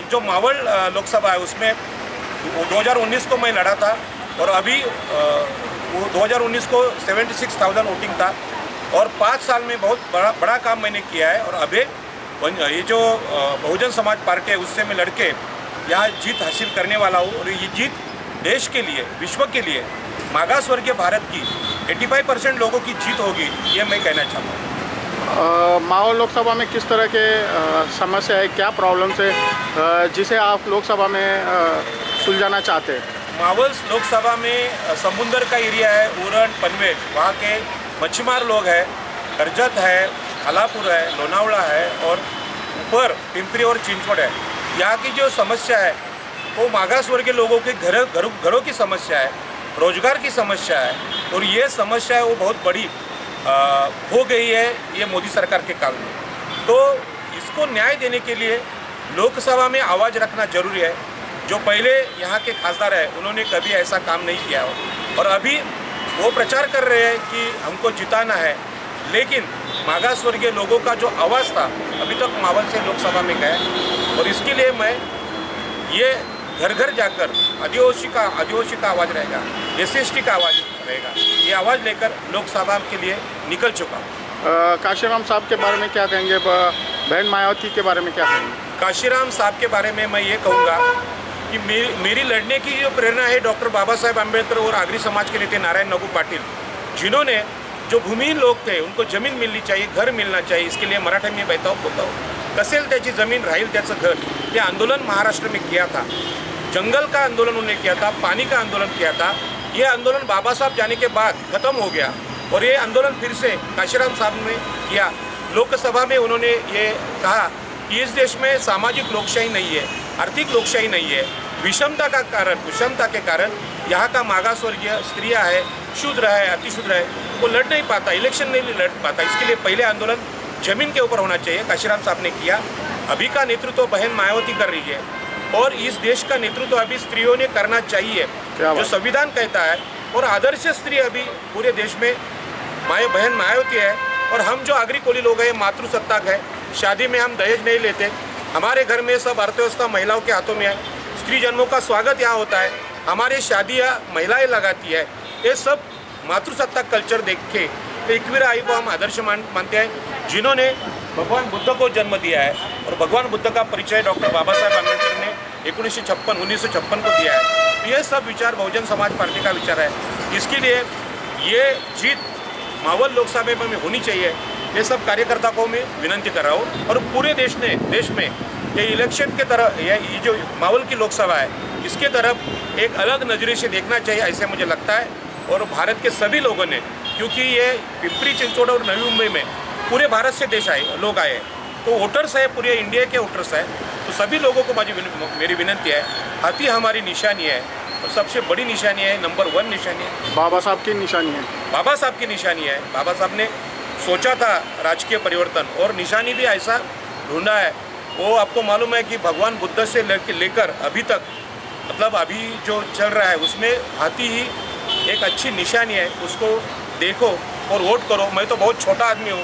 जो मावल लोकसभा है उसमें 2019 को मैं लड़ा था और अभी वो 2019 को 76,000 वोटिंग था और 5 साल में बहुत बड़ा काम मैंने किया है। और अभी ये जो बहुजन समाज पार्टी है उससे मैं लड़के यहाँ जीत हासिल करने वाला हूँ और ये जीत देश के लिए, विश्व के लिए, मागास वर्गीय भारत की 85% लोगों की जीत होगी, ये मैं कहना चाहता हूँ। मावल लोकसभा में किस तरह के समस्या है, क्या प्रॉब्लम्स है जिसे आप लोकसभा में सुलझाना चाहते हैं? मावल लोकसभा में समुंदर का एरिया है, उरण, पनवेल, वहाँ के मच्छीमार लोग हैं, करजत है, हलापुर है, लोनावला है और ऊपर पिंपरी और चिंचवड़ है। यहाँ की जो समस्या है वो मागास वर्ग के लोगों के घरों की समस्या है, रोजगार की समस्या है और ये समस्या है वो बहुत बड़ी हो गई है ये मोदी सरकार के काल में। तो इसको न्याय देने के लिए लोकसभा में आवाज़ रखना जरूरी है। जो पहले यहाँ के खासदार है उन्होंने कभी ऐसा काम नहीं किया हो और अभी वो प्रचार कर रहे हैं कि हमको जिताना है, लेकिन मागास वर्गीय लोगों का जो आवाज़ था अभी तक मावल से लोकसभा में गया और इसके लिए मैं ये घर घर जाकर आदिवासी का आवाज़ रहेगा, SC/ST का आवाज़ रहेगा, ये आवाज़ लेकर लोकसभा के लिए निकल चुका। काशीराम साहब के बारे में क्या कहेंगे, बहन मायावती के बारे में क्या कहेंगे? काशीराम साहब के बारे में मैं ये कहूँगा कि मेरी लड़ने की जो प्रेरणा है डॉक्टर बाबा साहेब आंबेडकर और आगरी समाज के नेता नारायण नगू पाटिल, जिन्होंने जो भूमिहीन लोग थे उनको जमीन मिलनी चाहिए, घर मिलना चाहिए, इसके लिए मराठी में बहता बोलता हूँ, कसेल त्याची जमीन राहील त्याचं घर, ये आंदोलन महाराष्ट्र में किया था। जंगल का आंदोलन उन्होंने किया था, पानी का आंदोलन किया था। ये आंदोलन बाबा साहब जाने के बाद खत्म हो गया और ये आंदोलन फिर से काशीराम साहब ने किया। लोकसभा में उन्होंने ये कहा कि इस देश में सामाजिक लोकशाही नहीं है, आर्थिक लोकशाही नहीं है, विषमता के कारण यहाँ का मागास वर्गीय स्त्रियाँ है, शूद्र है, अतिशूद्र है, वो लड़ नहीं पाता, इलेक्शन नहीं लड़ पाता। इसके लिए पहले आंदोलन जमीन के ऊपर होना चाहिए, काशीराम साहब ने किया। अभी का नेतृत्व बहन मायावती कर रही है और इस देश का नेतृत्व अभी स्त्रियों ने करना चाहिए, जो संविधान कहता है। और आदर्श स्त्री अभी पूरे देश में बहन मायावती है। और हम जो आगरी कोली लोग हैं मातृसत्ताक है, शादी में हम दहेज नहीं लेते, हमारे घर में सब अर्थव्यवस्था महिलाओं के हाथों में है, स्त्री जन्मों का स्वागत यहाँ होता है, हमारे शादियाँ महिलाएं लगाती है। ये सब मातृसत्ताक कल्चर देख के एकवीर आई को हम आदर्श मानते हैं, जिन्होंने भगवान बुद्ध को जन्म दिया है। और भगवान बुद्ध का परिचय डॉक्टर बाबा साहेब आंबेडकर ने 1956 को दिया है। तो ये सब विचार बहुजन समाज पार्टी का विचार है। इसके लिए ये जीत मावल लोकसभा में होनी चाहिए, ये सब कार्यकर्ता को मैं विनती कर रहा हूँ। और पूरे देश में ये इलेक्शन के तरफ, ये जो मावल की लोकसभा है इसके तरफ एक अलग नज़रिए से देखना चाहिए, ऐसे मुझे लगता है। और भारत के सभी लोगों ने, क्योंकि ये पिंपरी चिंचवड़ और नवी मुंबई में पूरे भारत से लोग आए, तो वोटर्स है, पूरे इंडिया के वोटर्स है, तो सभी लोगों को मेरी विनती है, हाथी हमारी निशानी है और सबसे बड़ी निशानी है, नंबर 1 निशानी है, बाबा साहब की निशानी है। बाबा साहब की निशानी है। बाबा साहब ने सोचा था राजकीय परिवर्तन और निशानी भी ऐसा ढूंढा है। वो आपको मालूम है कि भगवान बुद्ध से लेकर अभी तक, मतलब अभी जो चल रहा है उसमें हाथी ही एक अच्छी निशानी है। उसको देखो और वोट करो। मैं तो बहुत छोटा आदमी हूँ,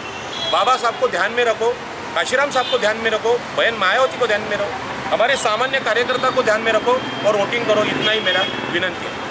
बाबा साहब को ध्यान में रखो, काशीराम साहब को ध्यान में रखो, बहन मायावती को ध्यान में रखो, हमारे सामान्य कार्यकर्ता को ध्यान में रखो और वोटिंग करो। इतना ही मेरा विनती है।